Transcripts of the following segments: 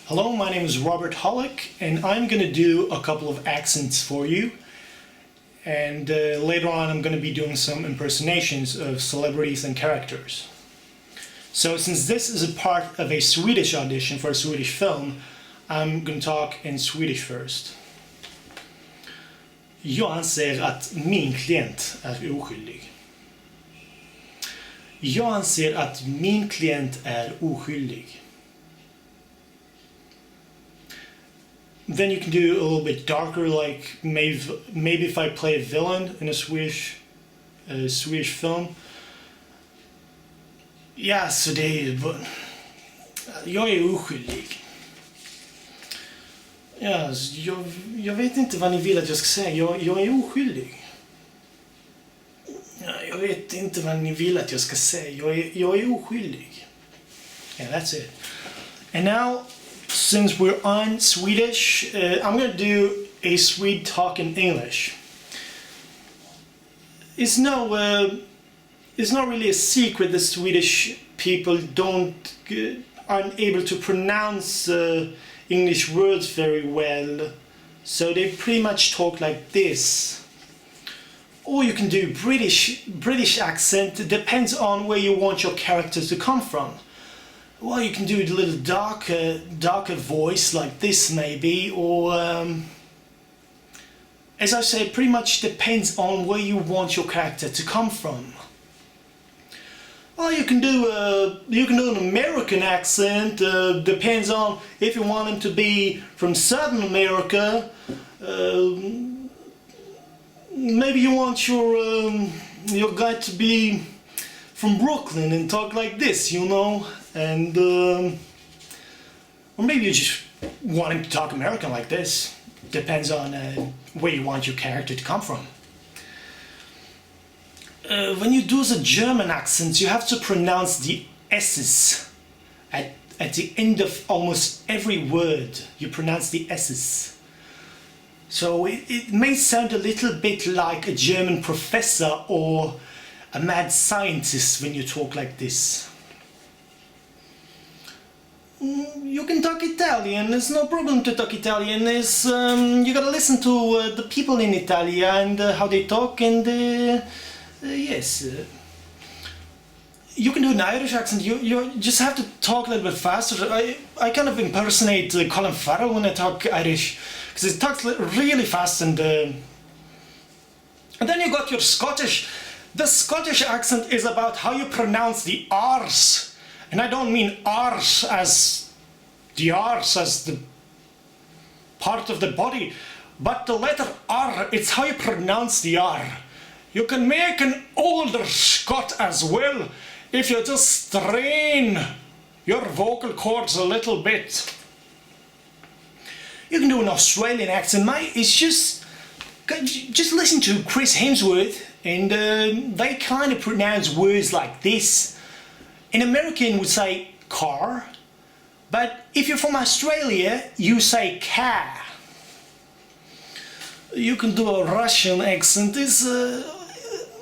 Hello, my name is Robert Holik, and I'm going to do a couple of accents for you. And later on, I'm going to be doing some impersonations of celebrities and characters. So since this is a part of a Swedish audition for a Swedish film, I'm going to talk in Swedish first. Jag anser att min klient är oskyldig. Jag anser att min klient är oskyldig. Then you can do a little bit darker, like maybe if I play a villain in a Swedish film. Ja, så det är jag är oskyldig. Ja, jag vet inte vad ni vill att jag ska säga. Jag är oskyldig. Ja, jag vet inte vad ni vill att jag ska säga. Jag är oskyldig. Yeah, that's it. And now, since we're on Swedish, I'm going to do a Swede talk in English. It's not really a secret that Swedish people aren't able to pronounce English words very well, so they pretty much talk like this. Or you can do British accent. It depends on where you want your characters to come from. Well, you can do a little darker voice like this maybe, or as I said, pretty much depends on where you want your character to come from. Well, you can do an American accent. Depends on if you want him to be from Southern America. Maybe you want your guy to be from Brooklyn and talk like this, you know, and or maybe you just want him to talk American like this. Depends on where you want your character to come from. When you do the German accents, you have to pronounce the S's at the end of almost every word. You pronounce the S's. So it may sound a little bit like a German professor or a mad scientist when you talk like this. You can talk Italian, there's no problem to talk Italian. You gotta listen to the people in Italy and how they talk, and yes. You can do an Irish accent. You just have to talk a little bit faster. I kind of impersonate Colin Farrell when I talk Irish, because he talks really fast, and then you got your Scottish. The Scottish accent is about how you pronounce the R's, and I don't mean R's as the part of the body, but the letter R. It's how you pronounce the R. You can make an older Scot as well if you just strain your vocal cords a little bit. You can do an Australian accent, mate. It's just listen to Chris Hemsworth, and they kind of pronounce words like this. An American would say car, but if you're from Australia, you say car. You can do a Russian accent. It's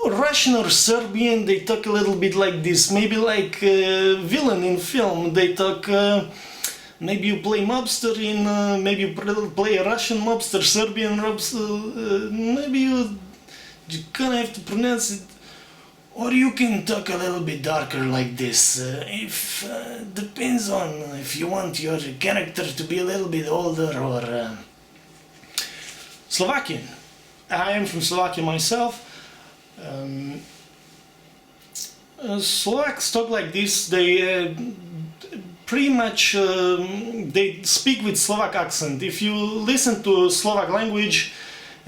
Russian or Serbian, they talk a little bit like this, maybe like a villain in film. They talk, maybe you play mobster in, maybe you play a Russian mobster, Serbian mobster, maybe you kind of have to pronounce it, or you can talk a little bit darker like this. Depends on if you want your character to be a little bit older or Slovakian. I am from Slovakia myself. Slovaks talk like this. They pretty much they speak with Slovak accent. If you listen to Slovak language,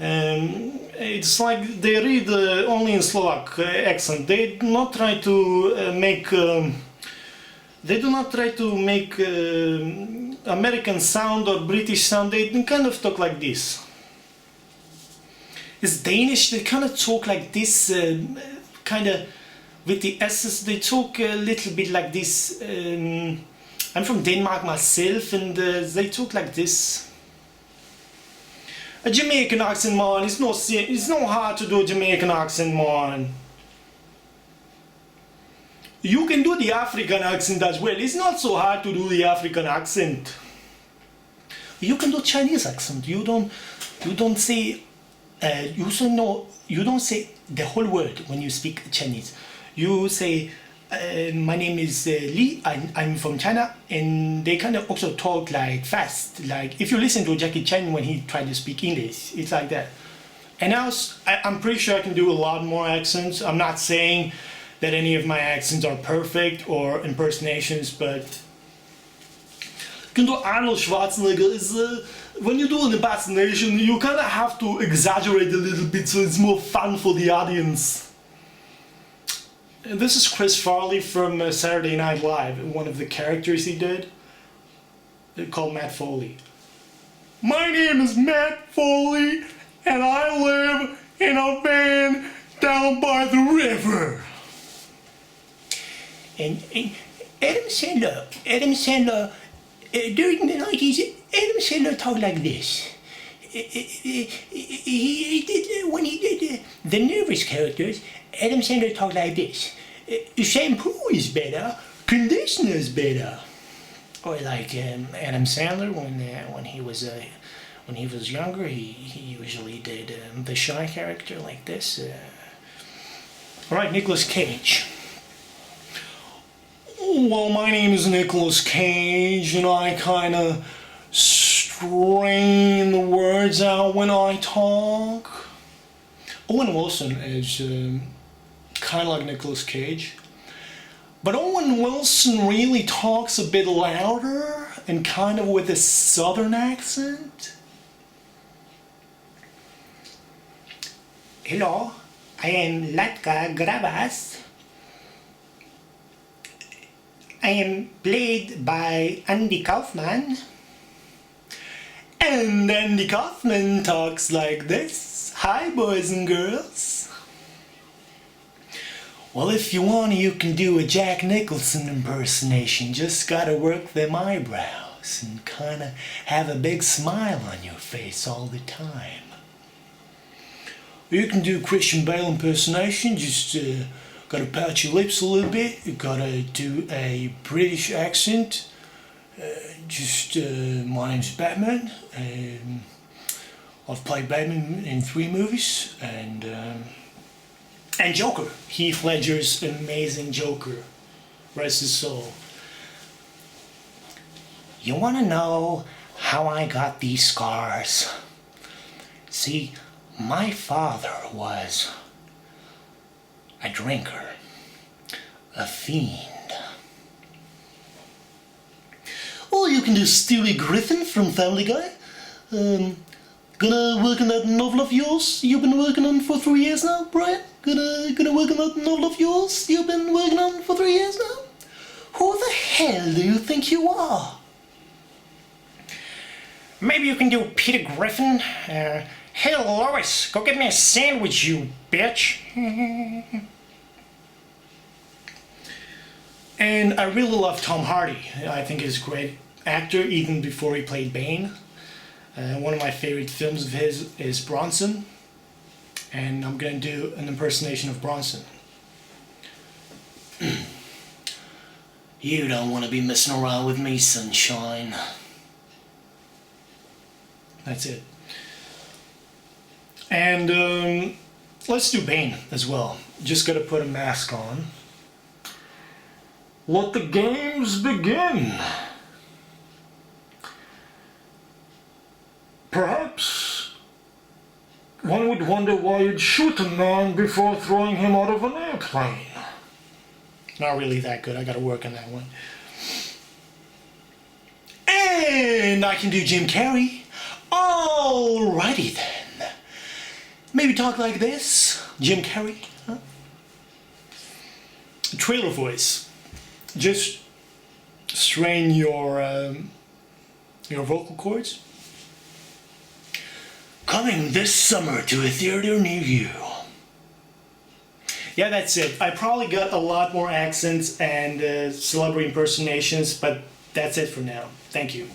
it's like they read only in Slovak accent. They do not try to make American sound or British sound. They kind of talk like this. It's Danish. They kind of talk like this, kind of with the S's. They talk a little bit like this. I'm from Denmark myself, and they talk like this. A Jamaican accent, man. It's not hard to do a Jamaican accent, man. You can do the African accent as well. It's not so hard to do the African accent. You can do Chinese accent. You don't say you don't say the whole word when you speak Chinese. You say, my name is Li, I'm from China, and they kind of also talk like fast. Like if you listen to Jackie Chan when he tried to speak English, it's like that. And now I'm pretty sure I can do a lot more accents. I'm not saying that any of my accents are perfect or impersonations, but you can do Arnold Schwarzenegger. When you do an impersonation, you kind of have to exaggerate a little bit so it's more fun for the audience. And this is Chris Farley from Saturday Night Live, one of the characters he did. They're called Matt Foley. My name is Matt Foley, and I live in a van down by the river. And Adam Sandler, during the 90s, Adam Sandler talked like this. He did, when he did the nervous characters, Adam Sandler talked like this. Shampoo is better, conditioner is better. Or like Adam Sandler when he was younger, he usually did the shy character like this. All right, Nicolas Cage. Well, my name is Nicolas Cage, and I kind of strain the words out when I talk. Owen Wilson is kind of like Nicolas Cage, but Owen Wilson really talks a bit louder and kind of with a southern accent. Hello, I am Latka Gravas. I am played by Andy Kaufman. And Andy Kaufman talks like this. Hi, boys and girls. Well, if you want, you can do a Jack Nicholson impersonation. Just gotta work them eyebrows and kinda have a big smile on your face all the time. You can do Christian Bale impersonation. Just gotta pouch your lips a little bit. You gotta do a British accent. My name's Batman. I've played Batman in 3 movies, and Joker. Heath Ledger's amazing Joker. Rest his soul. You wanna know how I got these scars? See, my father was a drinker, a fiend. Or you can do Stewie Griffin from Family Guy. Gonna work on that novel of yours you've been working on for 3 years now, Brian? Gonna work on that novel of yours you've been working on for 3 years now? Who the hell do you think you are? Maybe you can do Peter Griffin. Hey Lois, go get me a sandwich, you bitch. And I really love Tom Hardy. I think he's a great actor, even before he played Bane. One of my favorite films of his is Bronson, and I'm gonna do an impersonation of Bronson. You don't want to be messing around with me, sunshine. That's it. And let's do Bane as well. Just gotta put a mask on. Let the games begin. Perhaps one would wonder why you'd shoot a man before throwing him out of an airplane. Not really that good. I gotta work on that one. And I can do Jim Carrey. Alrighty then. Maybe talk like this. Jim Carrey. Huh? Trailer voice. Just strain your vocal cords. Coming this summer to a theater near you. Yeah, that's it. I probably got a lot more accents and celebrity impersonations, but that's it for now. Thank you.